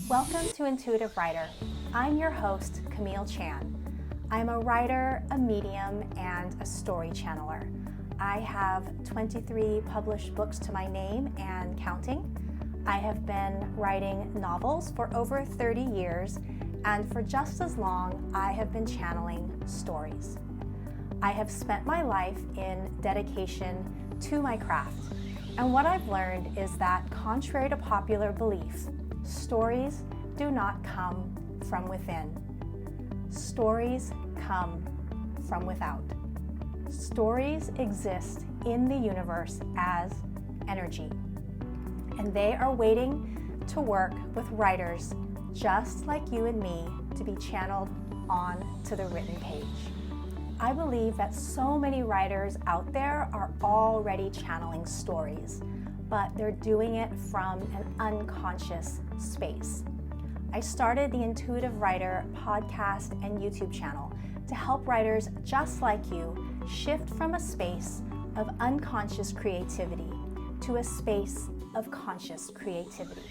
Welcome to Intuitive Writer. I'm your host, Camille Chan. I'm a writer, a medium, and a story channeler. I have 23 published books to my name and counting. I have been writing novels for over 30 years, and for just as long, I have been channeling stories. I have spent my life in dedication to my craft, and what I've learned is that, contrary to popular belief, stories do not come from within. Stories come from without. Stories exist in the universe as energy, and they are waiting to work with writers just like you and me to be channeled on to the written page. I believe that so many writers out there are already channeling stories, but they're doing it from an unconscious space. I started the Intuitive Writer podcast and YouTube channel to help writers just like you shift from a space of unconscious creativity to a space of conscious creativity.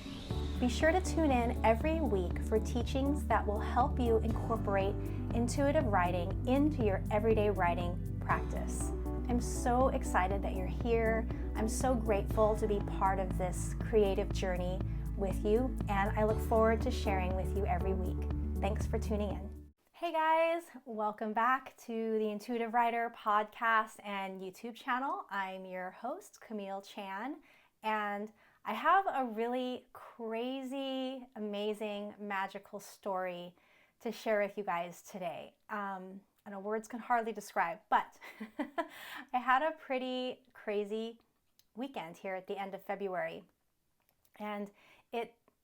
Be sure to tune in every week for teachings that will help you incorporate intuitive writing into your everyday writing practice. I'm so excited that you're here. I'm so grateful to be part of this creative journey with you, and I look forward to sharing with you every week. Thanks for tuning in. Hey guys, welcome back to the Intuitive Writer podcast and YouTube channel. I'm your host, Camille Chan, and I have a really crazy, amazing, magical story to share with you guys today. I know words can hardly describe, but I had a pretty crazy weekend here at the end of February. And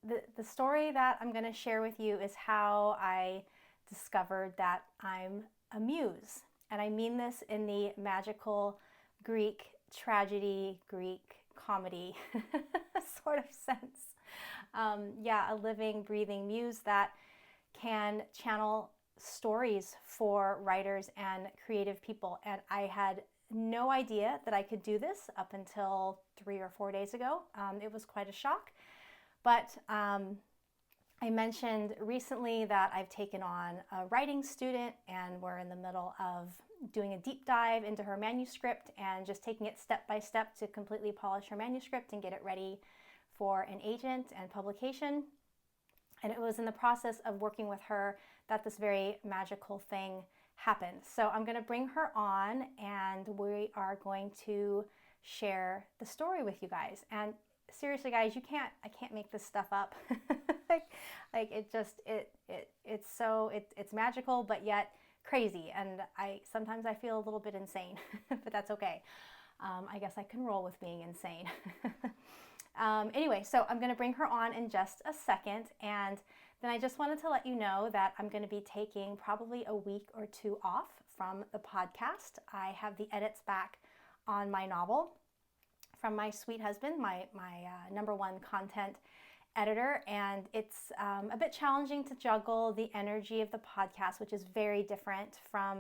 the story that I'm going to share with you is how I discovered that I'm a muse. And I mean this in the magical Greek tragedy, Greek comedy sort of sense. A living, breathing muse that can channel stories for writers and creative people. And I had no idea that I could do this up until 3 or 4 days ago. It was quite a shock. But I mentioned recently that I've taken on a writing student, and we're in the middle of doing a deep dive into her manuscript and just taking it step by step to completely polish her manuscript and get it ready for an agent and publication. And it was in the process of working with her that this very magical thing happened. So I'm going to bring her on, and we are going to share the story with you guys. And seriously, guys, I can't make this stuff up. It's magical, but yet crazy. And sometimes I feel a little bit insane, but that's okay. I guess I can roll with being insane. Anyway, so I'm going to bring her on in just a second, and then I just wanted to let you know that I'm going to be taking probably a week or two off from the podcast. I have the edits back on my novel from my sweet husband, my number one content editor, and it's a bit challenging to juggle the energy of the podcast, which is very different from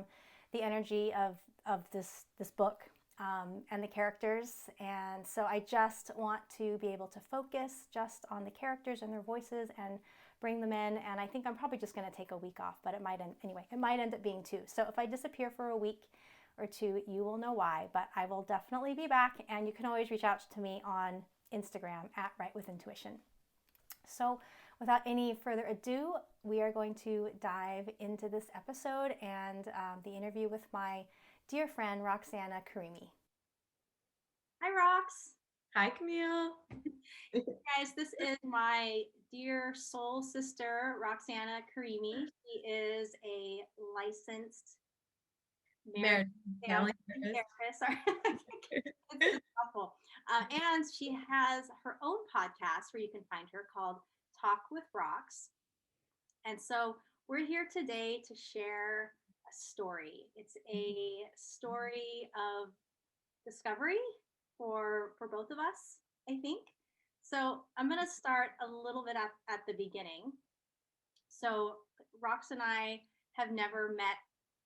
the energy of this book. And the characters, and so I just want to be able to focus just on the characters and their voices and bring them in, and I think I'm probably just going to take a week off, but it might end up being 2. So if I disappear for a week or 2, you will know why, but I will definitely be back, and you can always reach out to me on Instagram at Write with Intuition. So without any further ado, we are going to dive into this episode and the interview with my dear friend, Roxana Karimi. Hi, Rox. Hi, Camille. Guys, this is my dear soul sister, Roxana Karimi. She is a licensed marriage therapist. Sorry. It's awful. And she has her own podcast where you can find her called Talk with Rox. And so we're here today to share a story. It's a story of discovery for both of us, I think. So I'm going to start a little bit at the beginning. So Rox and I have never met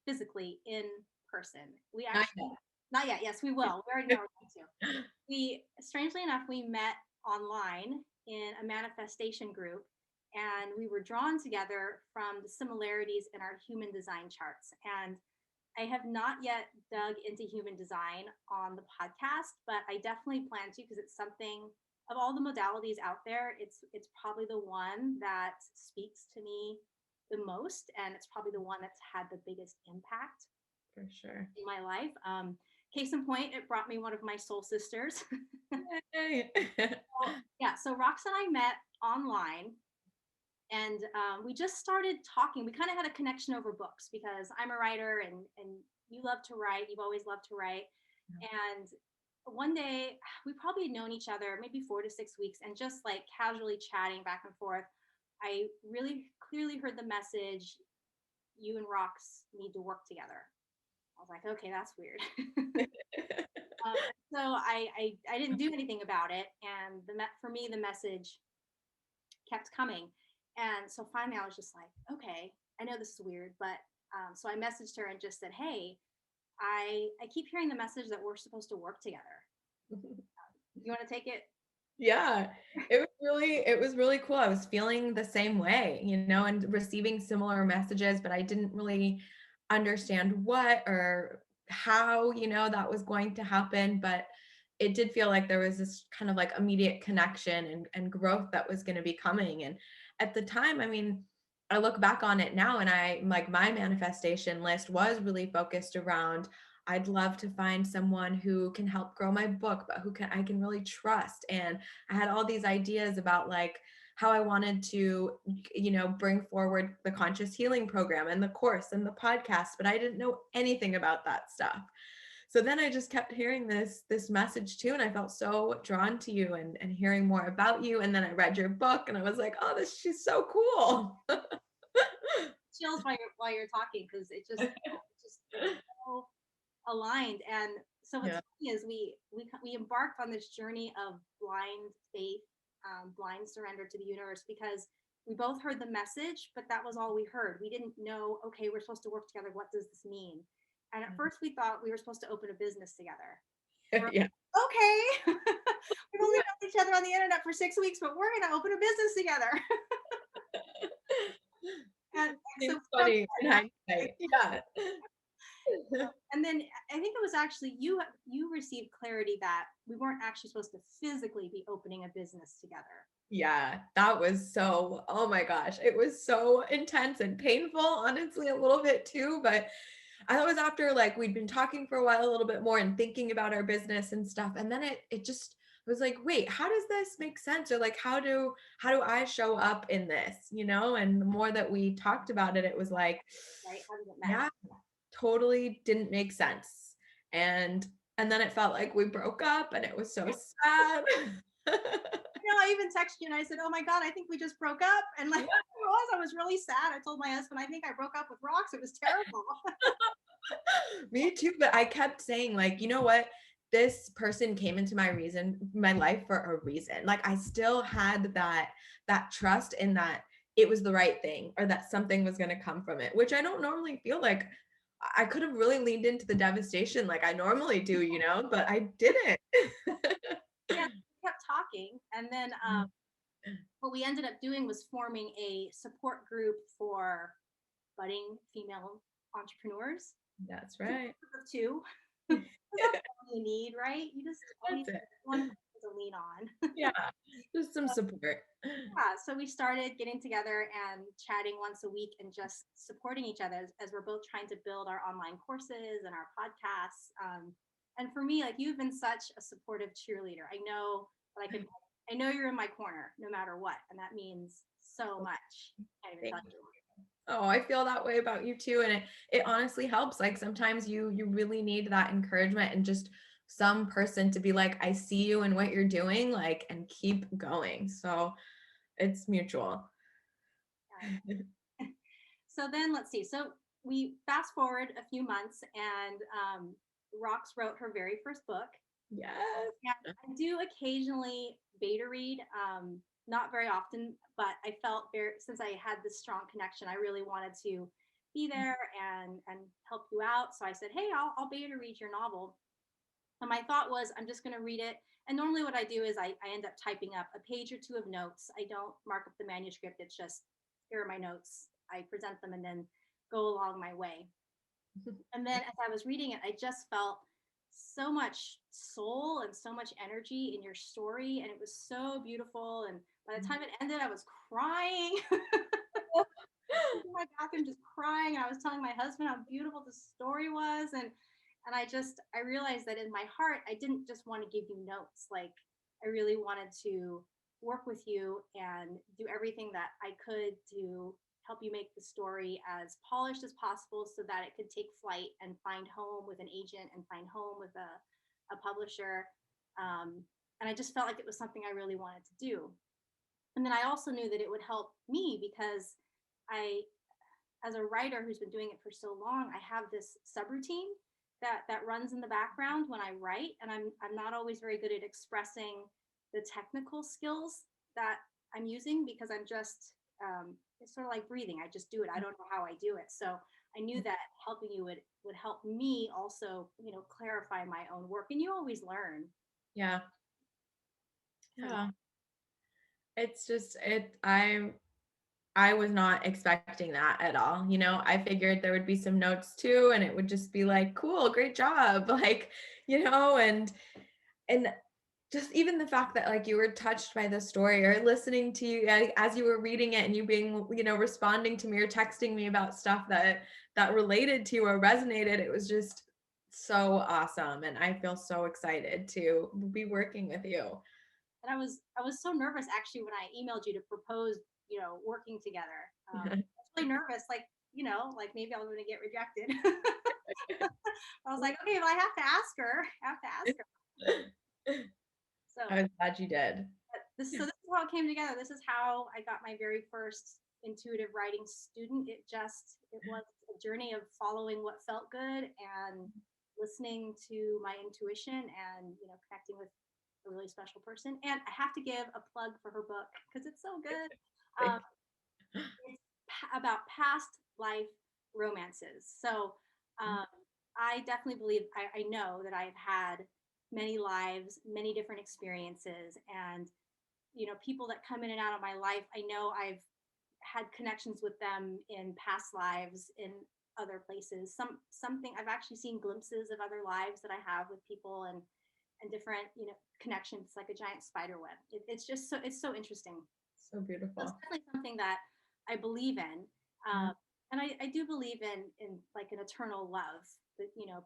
physically in person. We actually not yet. Yes, we will. We already know we're going to. We, strangely enough, we met online in a manifestation group, and we were drawn together from the similarities in our human design charts. And I have not yet dug into human design on the podcast, but I definitely plan to, because it's something, of all the modalities out there, it's probably the one that speaks to me the most, and it's probably the one that's had the biggest impact For sure. in my life. Case in point, it brought me one of my soul sisters. Yay. Yeah, so Rox and I met online, and we just started talking. We kind of had a connection over books because I'm a writer, and you love to write. You've always loved to write. And one day, we probably had known each other maybe 4 to 6 weeks, and just like casually chatting back and forth, I really clearly heard the message, you and Rox need to work together. I was like, okay, that's weird. So I didn't do anything about it, and for me the message kept coming, and so finally I was just like, okay, I know this is weird, but so I messaged her and just said, hey, I keep hearing the message that we're supposed to work together. You want to take it? Yeah, it was really cool. I was feeling the same way, and receiving similar messages, but I didn't really understand what or how, that was going to happen. But it did feel like there was this kind of like immediate connection and growth that was going to be coming. And at the time, I mean, I look back on it now and I like my manifestation list was really focused around I'd love to find someone who can help grow my book, but I can really trust. And I had all these ideas about like how I wanted to, bring forward the conscious healing program and the course and the podcast, but I didn't know anything about that stuff. So then I just kept hearing this message too, and I felt so drawn to you and hearing more about you. And then I read your book, and I was like, oh, she's so cool. Chills while you're talking, because it's so aligned. And so what's Yeah. funny is we embarked on this journey of blind faith, blind surrender to the universe, because we both heard the message, but that was all we heard. We didn't know, okay, we're supposed to work together, what does this mean? And at first we thought we were supposed to open a business together. And we're Yeah. like, okay, we've only known each other on the internet for 6 weeks, but we're going to open a business together. And so It's from funny in there, hindsight. Yeah. and then I think it was actually you received clarity that we weren't actually supposed to physically be opening a business together. Yeah, that was so, oh my gosh, it was so intense and painful, honestly, a little bit too. But I was after like we'd been talking for a while, a little bit more and thinking about our business and stuff. And then it just was like, wait, how does this make sense? Or like, how do I show up in this, And the more that we talked about it, it was like, Right? How does it mesh? yeah, totally didn't make sense. And then it felt like we broke up and it was so sad. I even texted you and I said, oh my God, I think we just broke up. And like, I was really sad. I told my husband, I think I broke up with Rox. It was terrible. Me too, but I kept saying like, you know what? This person came into my life for a reason. Like I still had that trust in that it was the right thing or that something was going to come from it, which I don't normally feel like. I could have really leaned into the devastation like I normally do, but I didn't. Yeah, we kept talking. And then what we ended up doing was forming a support group for budding female entrepreneurs. That's It's a right. group of two. That's all you need, right? You just need That's it. one person to lean on. Yeah, just some support. Yeah, so we started getting together and chatting once a week and just supporting each other as we're both trying to build our online courses and our podcasts. And for me, like you've been such a supportive cheerleader. I know that I know you're in my corner no matter what, and that means so much. I can't even tell you. Oh, I feel that way about you too. And it honestly helps. Like sometimes you really need that encouragement and just some person to be like, I see you and what you're doing, like, and keep going. So it's mutual. So then let's see. So we fast forward a few months, and Rox wrote her very first book. Yes. And I do occasionally beta read, not very often, but I felt since I had this strong connection, I really wanted to be there and help you out. So I said, hey, I'll beta read your novel. And my thought was, I'm just going to read it. And normally what I do is I end up typing up a page or two of notes. I don't mark up the manuscript. It's just, here are my notes. I present them and then go along my way. And then as I was reading it, I just felt so much soul and so much energy in your story. And it was so beautiful. And by the time it ended, I was crying. In my bathroom just crying. I was telling my husband how beautiful the story was. And I realized that in my heart, I didn't just want to give you notes. Like, I really wanted to work with you and do everything that I could to help you make the story as polished as possible so that it could take flight and find home with an agent and find home with a publisher. And I just felt like it was something I really wanted to do. And then I also knew that it would help me because I, as a writer who's been doing it for so long, I have this subroutine that runs in the background when I write, and I'm not always very good at expressing the technical skills that I'm using because I'm just it's sort of like breathing. I just do it. I don't know how I do it. So I knew that helping you would help me also, clarify my own work. And you always learn. Yeah. Yeah. It's just I was not expecting that at all. I figured there would be some notes too, and it would just be like, cool, great job. Like, and just even the fact that like you were touched by the story or listening to you as you were reading it and you being, responding to me or texting me about stuff that related to you or resonated, it was just so awesome. And I feel so excited to be working with you. And I was so nervous actually when I emailed you to propose, working together. I was really nervous, like maybe I'm going to get rejected. I was like, okay, well, I have to ask her. So I was glad you did. This is how it came together. This is how I got my very first intuitive writing student. It was a journey of following what felt good and listening to my intuition and connecting with a really special person. And I have to give a plug for her book because it's so good. It's about past life romances. So I definitely believe, I know that I've had many lives, many different experiences, and people that come in and out of my life, I know I've had connections with them in past lives in other places. Something I've actually seen glimpses of other lives that I have with people and different connections, like a giant spider web. It's just it's so interesting. So beautiful. So it's definitely something that I believe in. And I do believe in like an eternal love,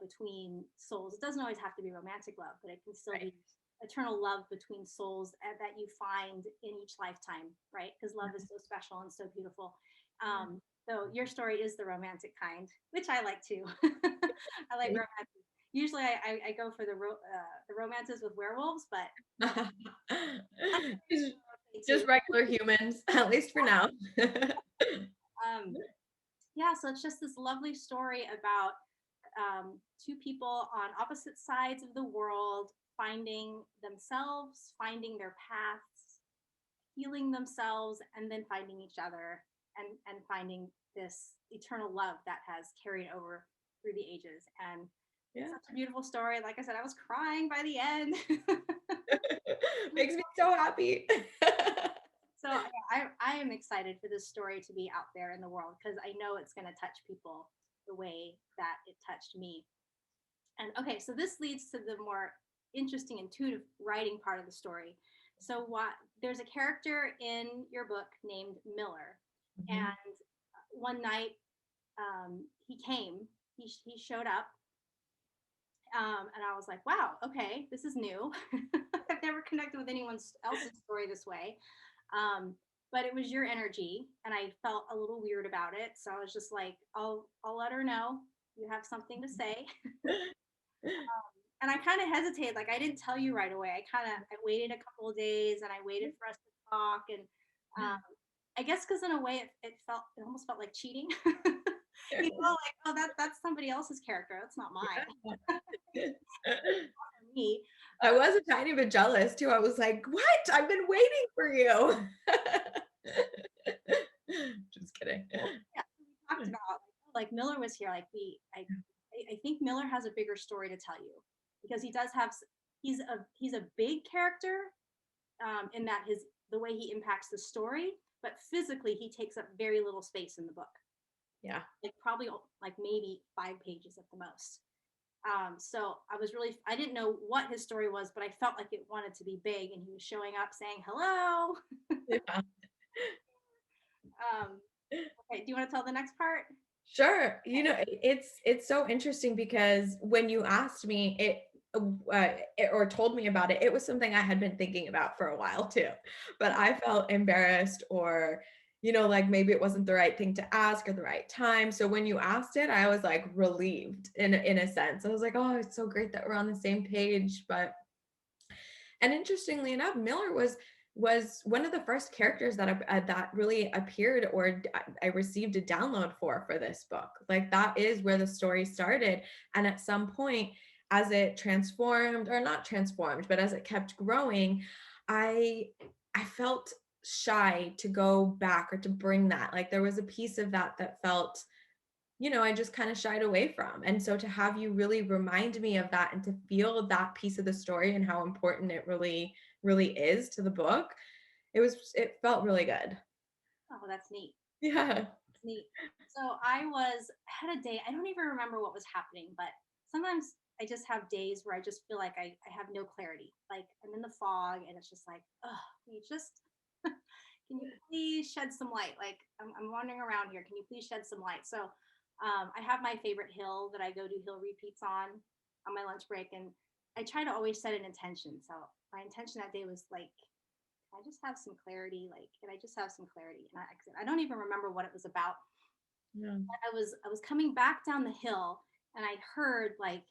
between souls. It doesn't always have to be romantic love, but it can still be eternal love between souls that you find in each lifetime, right? Because love is so special and so beautiful. So your story is the romantic kind, which I like too. I like romance. Usually I go for the romances with werewolves, but just regular humans, at least for now. Yeah, so it's just this lovely story about two people on opposite sides of the world finding themselves, finding their paths, healing themselves, and then finding each other and finding this eternal love that has carried over through the ages. And it's such a beautiful story. Like I said, I was crying by the end. Makes me so happy. So I am excited for this story to be out there in the world because I know it's going to touch people the way that it touched me. And okay, so this leads to the more interesting intuitive writing part of the story. So there's a character in your book named Miller, and one night he showed up, and I was like, wow, okay, this is new. I've never connected with anyone else's story this way. But it was your energy, and I felt a little weird about it. So I was just like, I'll let her know you have something to say. And I kind of hesitated. Like I didn't tell you right away. I waited a couple of days, and I waited for us to talk. And I guess because in a way it almost felt like cheating. Like, oh, that's somebody else's character. That's not mine. Me. I was a tiny bit jealous too. I was like, what? I've been waiting for you. Just kidding. Yeah, we talked about like Miller was here. Like I think Miller has a bigger story to tell you because he does have he's a big character, in that the way he impacts the story, but physically he takes up very little space in the book. Yeah. Like probably like maybe 5 pages at the most. So I didn't know what his story was, but I felt like it wanted to be big, and he was showing up saying hello. Yeah. Okay, do you want to tell the next part? Sure. It's so interesting because when you asked me or told me about it, it was something I had been thinking about for a while too. But I felt embarrassed or, like maybe it wasn't the right thing to ask or the right time. So when you asked it, I was like relieved in a sense. I was like, oh, it's so great that we're on the same page. And interestingly enough, Miller was one of the first characters that really appeared or I received a download for this book. Like that is where the story started. And at some point, as it transformed, or not transformed, but as it kept growing, I felt shy to go back or to bring that. Like there was a piece of that felt, I just kind of shied away from. And so to have you really remind me of that and to feel that piece of the story and how important it really, really is to the book, it felt really good. Oh, that's neat. Yeah. That's neat. So I had a day, I don't even remember what was happening, but sometimes I just have days where I just feel like I have no clarity. Like I'm in the fog and it's just like, oh, you just, can you please shed some light? Like I'm wandering around here. Can you please shed some light? So I have my favorite hill that I go do hill repeats on my lunch break. And I try to always set an intention. So my intention that day was like, I just have some clarity. Like, can I just have some clarity? And I don't even remember what it was about. Yeah. But I was coming back down the hill and I heard like,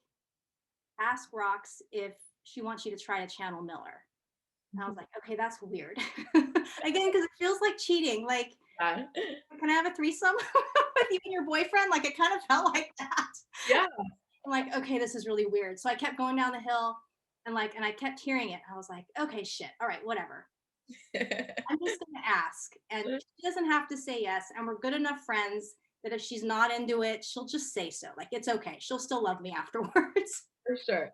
ask Rox if she wants you to try to channel Miller. And I was like, okay, that's weird. Again, because it feels like cheating. Like, Yeah. can I have a threesome with you and your boyfriend? Like, it kind of felt like that. Yeah. I'm like, okay, this is really weird. So I kept going down the hill and I kept hearing it. I was like, okay, shit. All right, whatever. I'm just going to ask. And she doesn't have to say yes. And we're good enough friends that if she's not into it, she'll just say so. Like, it's okay. She'll still love me afterwards. For sure.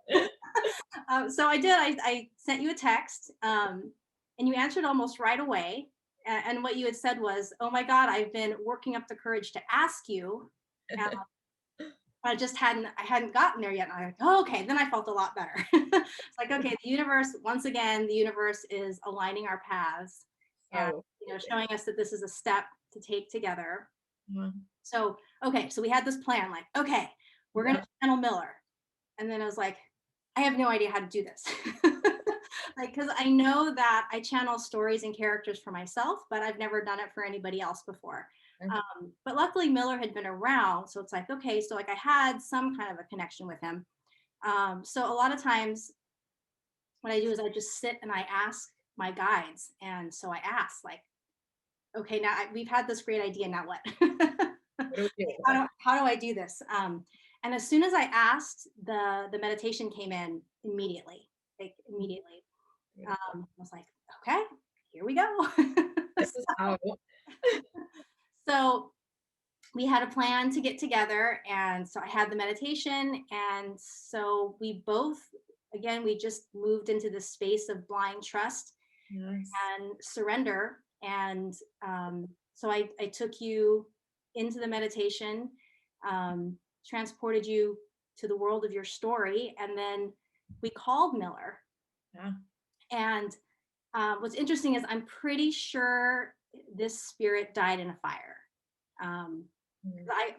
So I did. I sent you a text, and you answered almost right away. And what you had said was, "Oh my God, I've been working up the courage to ask you. Uh, I hadn't gotten there yet." And I'm like, "Oh, okay." Then I felt a lot better. It's like, okay, once again, the universe is aligning our paths, and Oh. showing us that this is a step to take together. Yeah. So, okay, so we had this plan. Like, okay, we're gonna channel Miller. And then I was like, I have no idea how to do this. Like, because I know that I channel stories and characters for myself, but I've never done it for anybody else before. But luckily, Miller had been around. So it's like, okay, so like I had some kind of a connection with him. So a lot of times, what I do is I just sit and I ask my guides. And so I ask, like, okay, now we've had this great idea. Now what? What do we do? How do I do this? And as soon as I asked, the meditation came in immediately, like immediately. I was like, okay, here we go. This is how. So we had a plan to get together, and so I had the meditation, and so we just moved into this space of blind trust Yes. and surrender. And so I took you into the meditation, transported you to the world of your story, and then we called Miller. Yeah. And what's interesting is I'm pretty sure this spirit died in a fire.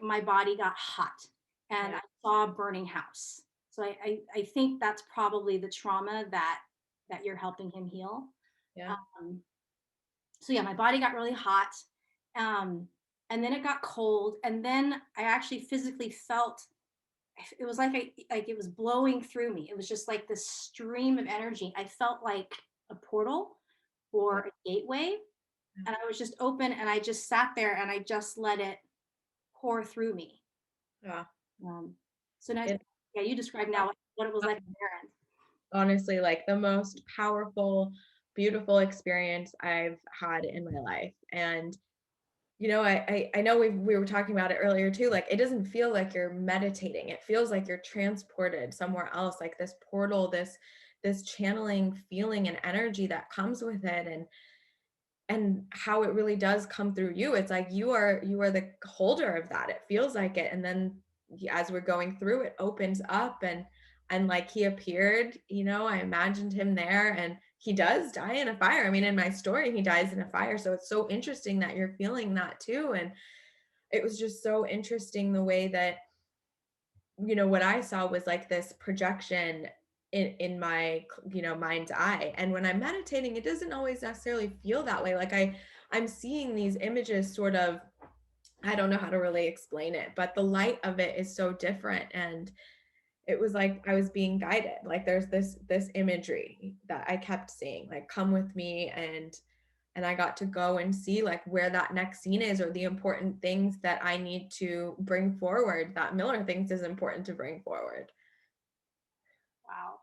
My body got hot, and I saw a burning house. So I think that's probably the trauma that you're helping him heal. Yeah. So yeah, my body got really hot, and then it got cold, and then I actually physically felt it was like it was blowing through me. It was just like this stream of energy. I felt like a portal or a gateway, and I was just open, and I just sat there and I just let it pour through me. Yeah. So now, yeah, you describe now what it was like on your end. Honestly, like the most powerful, beautiful experience I've had in my life. And I know we were talking about it earlier too. Like, it doesn't feel like you're meditating. It feels like you're transported somewhere else, like this portal, this channeling feeling and energy that comes with it, and how it really does come through you. It's like you are the holder of that. It feels like it. And then as we're going through, it opens up, and like he appeared, I imagined him there, and he does die in a fire. I mean, in my story, he dies in a fire. So it's so interesting that you're feeling that too. And it was just so interesting the way that, what I saw was like this projection in my, mind's eye. And when I'm meditating, it doesn't always necessarily feel that way. Like I'm seeing these images sort of, I don't know how to really explain it, but the light of it is so different. And it was like I was being guided. Like there's this imagery that I kept seeing, like, come with me, and I got to go and see like where that next scene is, or the important things that I need to bring forward, that Miller thinks is important to bring forward. Wow.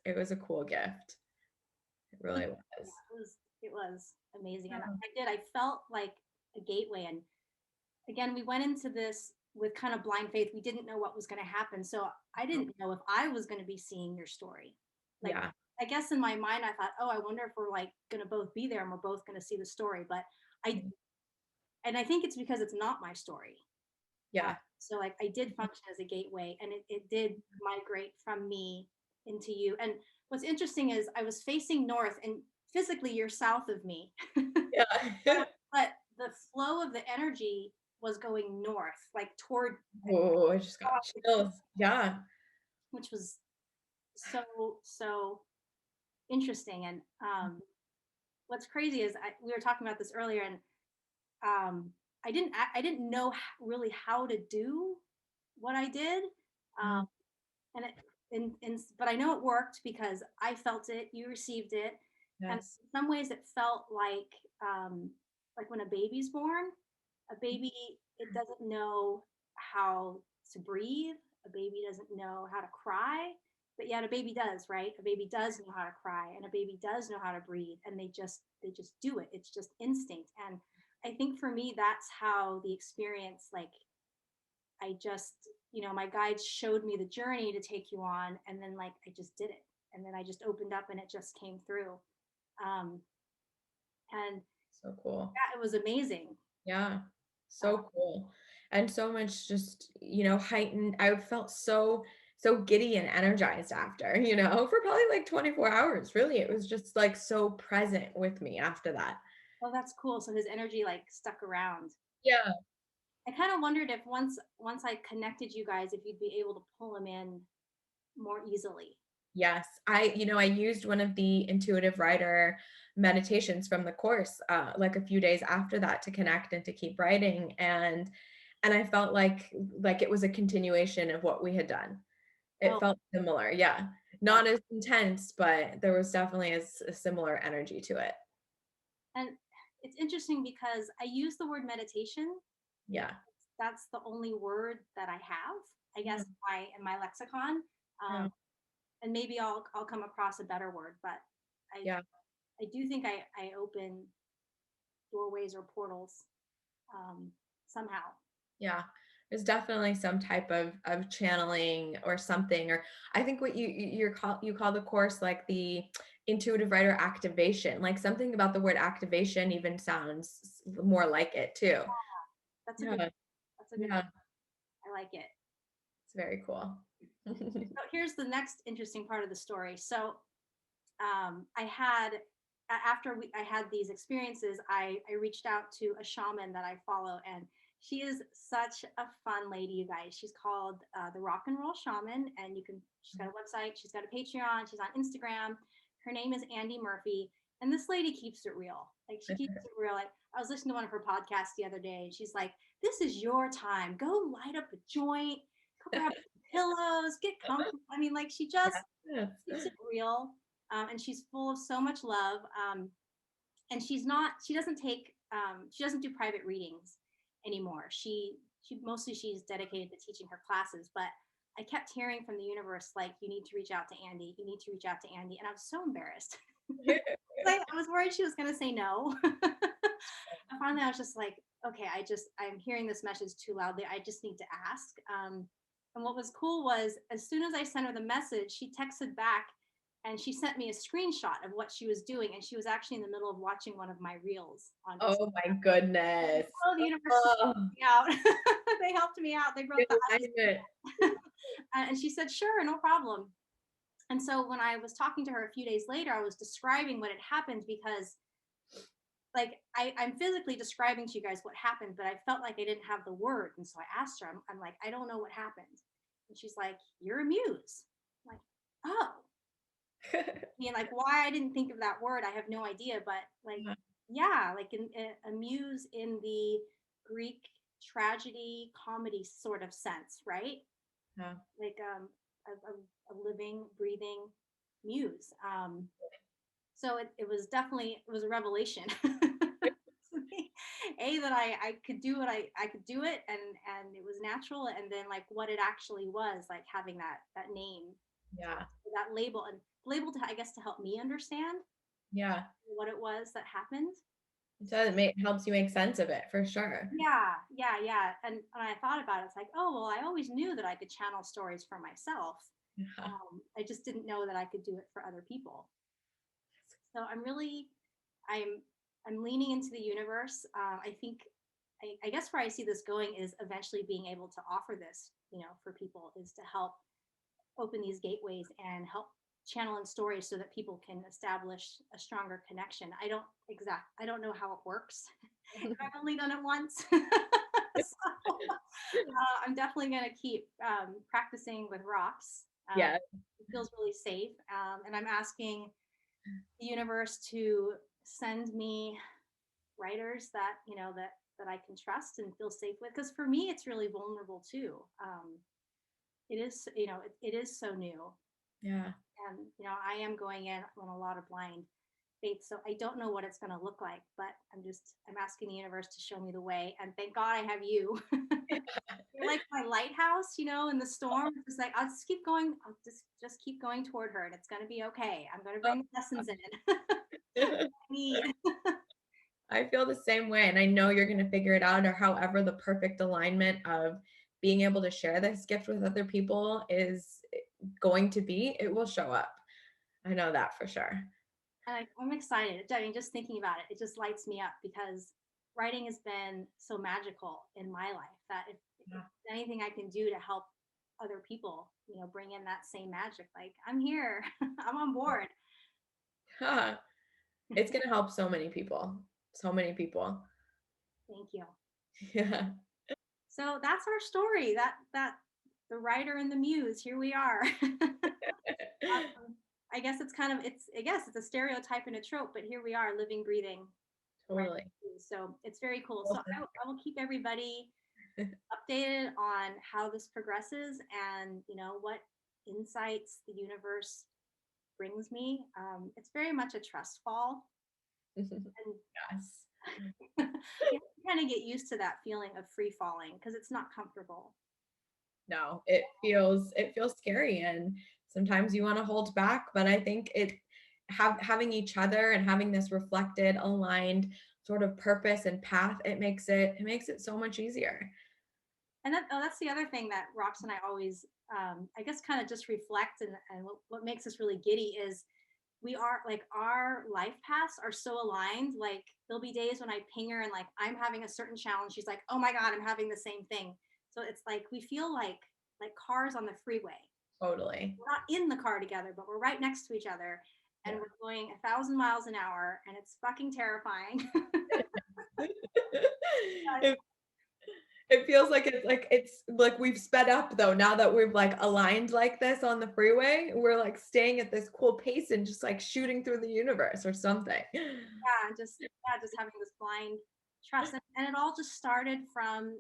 It was a cool gift. It really was. It was amazing. And I felt like a gateway. And again, we went into this with kind of blind faith. We didn't know what was going to happen. So I didn't know if I was going to be seeing your story. Like, Yeah. I guess in my mind, I thought, oh, I wonder if we're like going to both be there and we're both going to see the story. But I think it's because it's not my story. Yeah. So like I did function as a gateway, and it did migrate from me into you. And what's interesting is I was facing north, and physically you're south of me. Yeah. But the flow of the energy was going north, like toward, Oh, I just got chills. Yeah. which was so interesting. And what's crazy is we were talking about this earlier, and I didn't know really how to do what I did, and but I know it worked because I felt it, you received it, and Yes. in some ways it felt like when a baby's born, a baby, it doesn't know how to breathe, a baby doesn't know how to cry, but yet a baby does, right? A baby does know how to cry, and a baby does know how to breathe, and they just do it. It's just instinct. And I think for me, that's how the experience, like, I just, my guides showed me the journey to take you on, and then like I just did it, and then I just opened up, and it just came through. um and So cool. yeah, it was amazing. Yeah. So cool. And so much just, heightened. I felt so giddy and energized after, for probably like 24 hours. Really. It was just like so present with me after that. Oh, that's cool. So his energy like stuck around. Yeah. I kind of wondered if once I connected you guys, if you'd be able to pull him in more easily. Yes. I used one of the intuitive writer meditations from the course, like a few days after that, to connect and to keep writing. And I felt like it was a continuation of what we had done. It Oh, felt similar. Yeah. Not as intense, but there was definitely a similar energy to it. and it's interesting because I use the word meditation. Yeah. That's the only word that I have, I Yeah. guess, in my lexicon. Yeah. And maybe I'll come across a better word, but I Yeah. I do think I open doorways or portals, somehow. Yeah. There's definitely some type of channeling or something. Or I think what you call the course like the intuitive writer activation. Like something about the word activation even sounds more like it too. That's a Yeah. good. That's a good. Yeah. I like it. It's very cool. So here's the next interesting part of the story. So I had I had these experiences, I reached out to a shaman that I follow, and she is such a fun lady, you guys. She's called the Rock and Roll Shaman, and she's got a website, she's got a Patreon, she's on Instagram. Her name is Andy Murphy, and this lady keeps it real. Like, she keeps it real. Like, I was listening to one of her podcasts the other day, and she's like, "This is your time. Go light up a joint, go grab some pillows, get comfortable." I mean, like, she just Yes. keeps it real. And she's full of so much love. And she doesn't do private readings anymore. She's dedicated to teaching her classes, but I kept hearing from the universe, like, you need to reach out to Andy. You need to reach out to Andy. And I was so embarrassed. I was worried she was going to say no. finally I was just like, okay, I'm hearing this message too loudly. I just need to ask. And what was cool was as soon as I sent her the message, she texted back and she sent me a screenshot of what she was doing. And she was actually in the middle of watching one of my reels on Instagram. Oh my goodness. Oh, the universe Oh, helped me out. They helped me out. They broke good the ice. alignment. And she said, sure, no problem. And so when I was talking to her a few days later, I was describing what had happened because like I'm physically describing to you guys what happened, but I felt like I didn't have the word. And so I asked her, I'm like, I don't know what happened. And she's like, you're a muse. I'm like, oh, and like why I didn't think of that word, I have no idea. But like, yeah, like in a muse in the Greek tragedy comedy sort of sense, right? Yeah. Like a living, breathing muse. So it was definitely, it was a revelation. A, that I could do what I could do it, and it was natural, and then like what it actually was, like having that name, Yeah. that label, and label to, I guess, to help me understand Yeah. what it was that happened. It does. It helps you make sense of it for sure. Yeah. And when I thought about it, it's like, oh well, I always knew that I could channel stories for myself. Yeah. I just didn't know that I could do it for other people. So I'm leaning into the universe. I think, I guess where I see this going is eventually being able to offer this, for people, is to help open these gateways and help channel in stories so that people can establish a stronger connection. I don't know how it works. I've only done it once. So, I'm definitely going to keep practicing with rocks. Yeah. It feels really safe. And I'm asking the universe to send me writers that that I can trust and feel safe with, because for me it's really vulnerable too. It is, it is so new, Yeah. and I am going in on a lot of blind faith, so I don't know what it's going to look like, but I'm asking the universe to show me the way, and thank God I have you. You're like my lighthouse, in the storm. It's like I'll just keep going. I'll just keep going toward her, and it's going to be okay. I'm going to bring the lessons in. I need. I feel the same way. And I know you're going to figure it out, or however the perfect alignment of being able to share this gift with other people is going to be, it will show up. I know that for sure. And I'm excited. I mean, just thinking about it, it just lights me up, because writing has been so magical in my life that if anything I can do to help other people, bring in that same magic, like I'm here, I'm on board. It's going to help so many people. So many people. Thank you. Yeah. So that's our story. That the writer and the muse. Here we are. I guess it's a stereotype and a trope, but here we are, living, breathing. Totally. So it's very cool. So I will keep everybody updated on how this progresses, and what insights the universe brings me. It's very much a trust fall, and Yes. you kind of get used to that feeling of free falling, because it's not comfortable. No, it feels scary, and sometimes you want to hold back, but I think having each other and having this reflected, aligned sort of purpose and path, it makes it so much easier. And that's the other thing that Rox and I always, I guess, kind of just reflect, and what makes us really giddy is we are like, our life paths are so aligned. Like there'll be days when I ping her and like I'm having a certain challenge, she's like, oh my God, I'm having the same thing. So it's like we feel like cars on the freeway. Totally. We're not in the car together, but we're right next to each other, and we're going 1,000 miles an hour, and it's fucking terrifying. It feels like it's like we've sped up though, now that we've like aligned like this on the freeway. We're like staying at this cool pace and just like shooting through the universe or something. Just having this blind trust, and it all just started from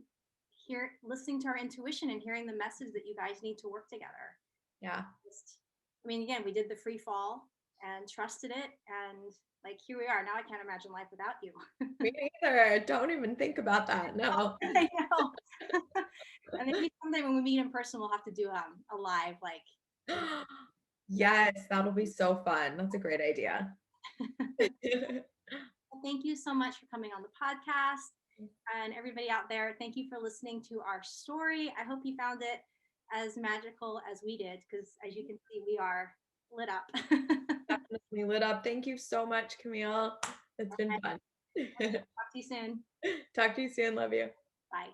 listening to our intuition and hearing the message that you guys need to work together. Yeah. I mean, again, we did the free fall and trusted it, and like here we are. Now I can't imagine life without you. Me neither. Don't even think about that. No. I know. And maybe someday when we meet in person, we'll have to do a live, like. Yes, that'll be so fun. That's a great idea. Thank you so much for coming on the podcast. And everybody out there, thank you for listening to our story. I hope you found it as magical as we did, because as you can see, we are lit up. Definitely lit up. Thank you so much, Camille. It's been fun. Talk to you soon. Talk to you soon. Love you. Bye.